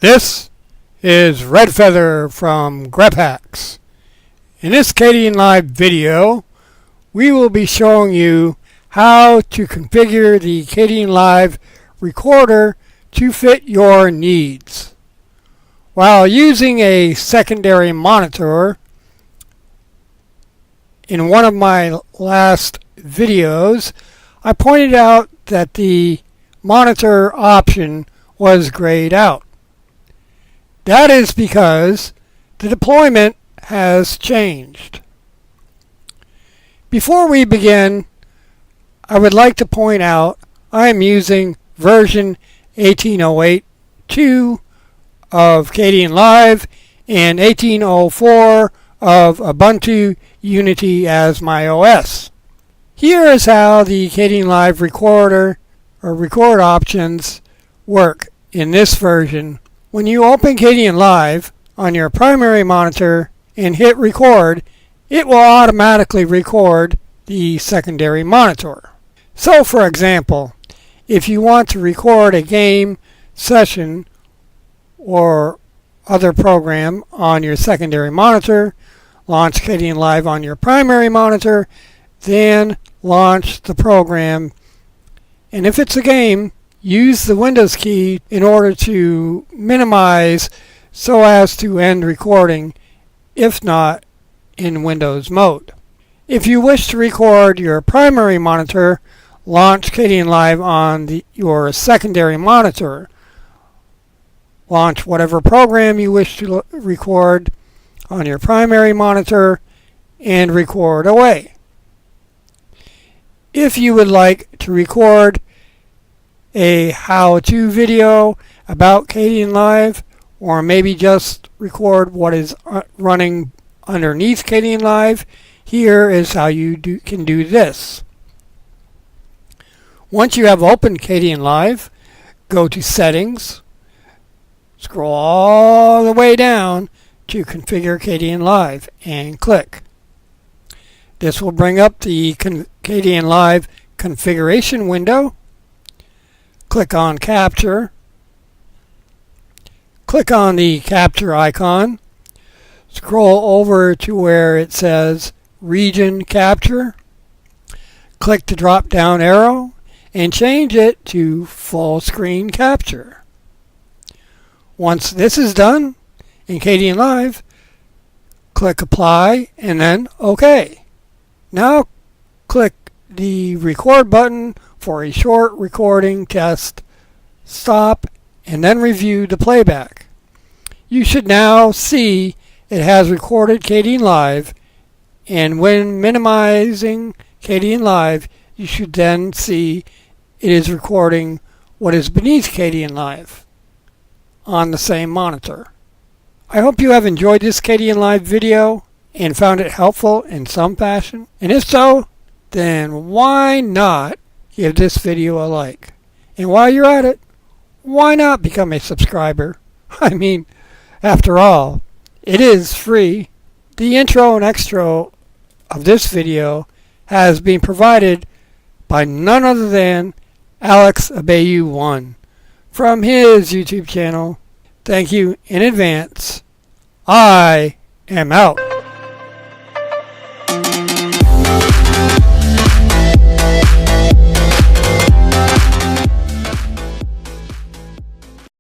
This is Redfeather from GrepHacks. In this Kdenlive video, we will be showing you how to configure the Kdenlive recorder to fit your needs. While using a secondary monitor, in one of my last videos, I pointed out that the monitor option was grayed out. That is because the deployment has changed. Before we begin, I would like to point out I am using version 18.08.2 of Kdenlive and 18.04 of Ubuntu Unity as my OS. Here is how the Kdenlive recorder or record options work in this version. When you open Kdenlive on your primary monitor and hit record, it will automatically record the secondary monitor. So for example, if you want to record a game session or other program on your secondary monitor, launch Kdenlive on your primary monitor, then launch the program. And if it's a game, use the Windows key in order to minimize so as to end recording, if not in Windows mode. If you wish to record your primary monitor, launch Kdenlive on your secondary monitor. Launch whatever program you wish to record on your primary monitor and record away. If you would like to record a how-to video about Kdenlive, or maybe just record what is running underneath Kdenlive, here is how you can do this. Once you have opened Kdenlive, go to Settings, scroll all the way down to Configure Kdenlive and click. This will bring up the Kdenlive configuration window. Click on Capture. Click on the capture icon. Scroll over to where it says Region Capture. Click the drop down arrow and change it to Full Screen Capture. Once this is done in Kdenlive, click Apply and then OK. Now click the Record button for a short recording test. Stop and then review the playback. You should now see it has recorded Kdenlive, and when minimizing Kdenlive, you should then see it is recording what is beneath Kdenlive on the same monitor. I hope you have enjoyed this Kdenlive video and found it helpful in some fashion. And if so, then why not give this video a like? And while you're at it, why not become a subscriber? I mean, after all, it is free. The intro and extro of this video has been provided by none other than Alex Abayu1 from his YouTube channel. Thank you in advance. I am out.